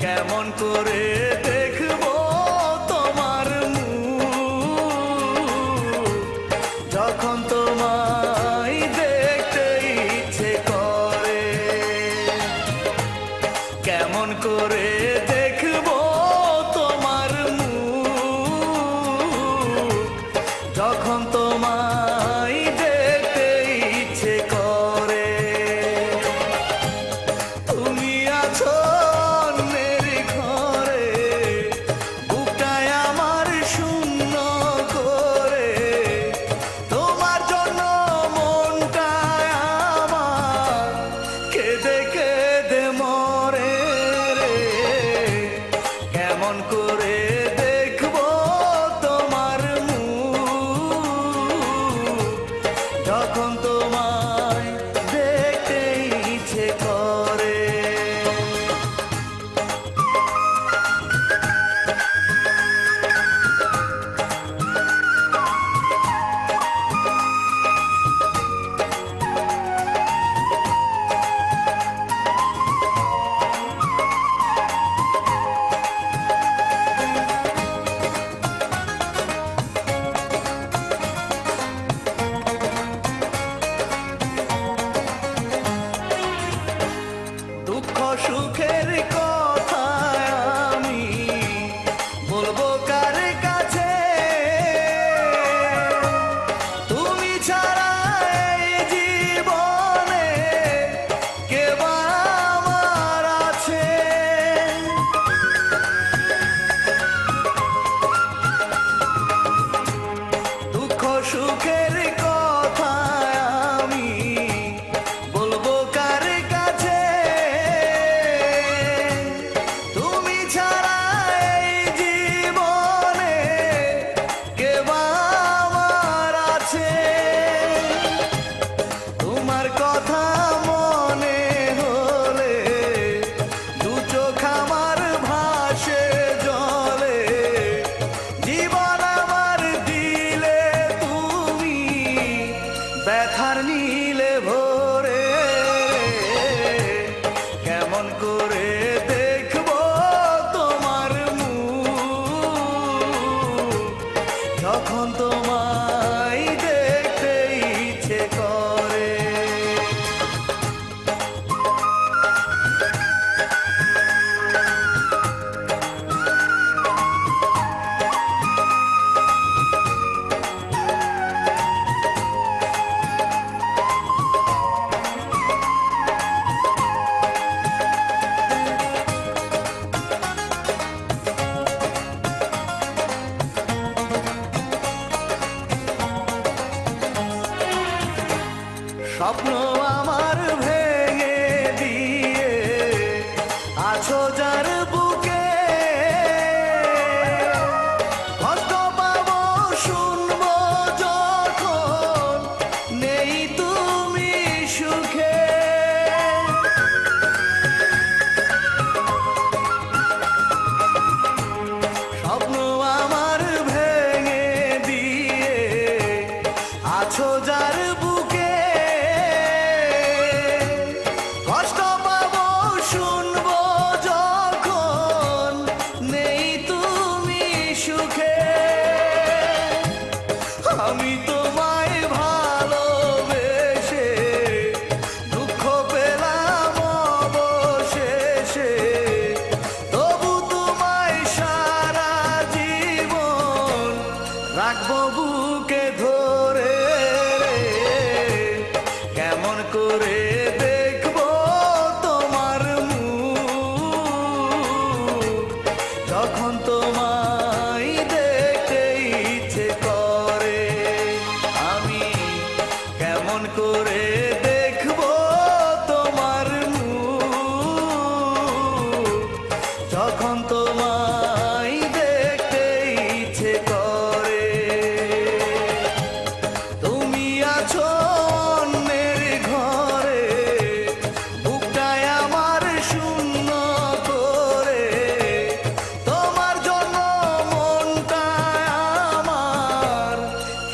কেমন করে দেখবো তোমার মুখ যখন তোমায় দেখতে ইচ্ছে করে? কেমন করে দেখবো তোমার মুখ যখন তোমায় দেখতে ইচ্ছে করে? তুমি আছো কেমন করে দেখবো তোমার মুখ যখন তোমায় দেখতে ইচ্ছে করে? সুখের কথা আমি বলবো কার কাছে? তুমি ছাড়া এই জীবনে কে বা আমার আছে? দুঃখ সুখের কথা আমি বলবো কার কাছে? তোমার কথা মনে হলে দু চোখ আমার ভাসে জলে, জীবন আমার দিলে তুমি ব্যথার নীলে ভরে। কেমন করে দেখবো তোমার মুখ যখন তোমায় দেখতে ইচ্ছে করে? স্বপ্ন আমার ভেঙে দিয়ে আছো যার বুকে, কষ্ট পাবো শুনবো যখন নেই তুমি সুখে। স্বপ্ন আমার ভেঙে দিয়ে আছো যার বুকে, কষ্ট পাবো শুনবো যখন নেই তুমি সুখে। আমি তোমায় ভালোবেসে দুঃখ পেলাম অবশেষে, তবু তোমায় সারা জীবন রাখবো বুকে ধরে। কেমন করে দেখবো তোমার মুখ যখন তোমায় দেখতে ইচ্ছে করে?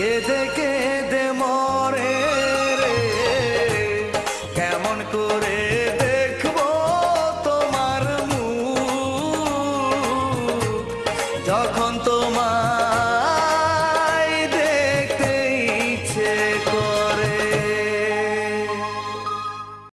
কেঁদে কেঁদে মরে রে, কেমন করে দেখবো তোমার মুখ যখন তোমার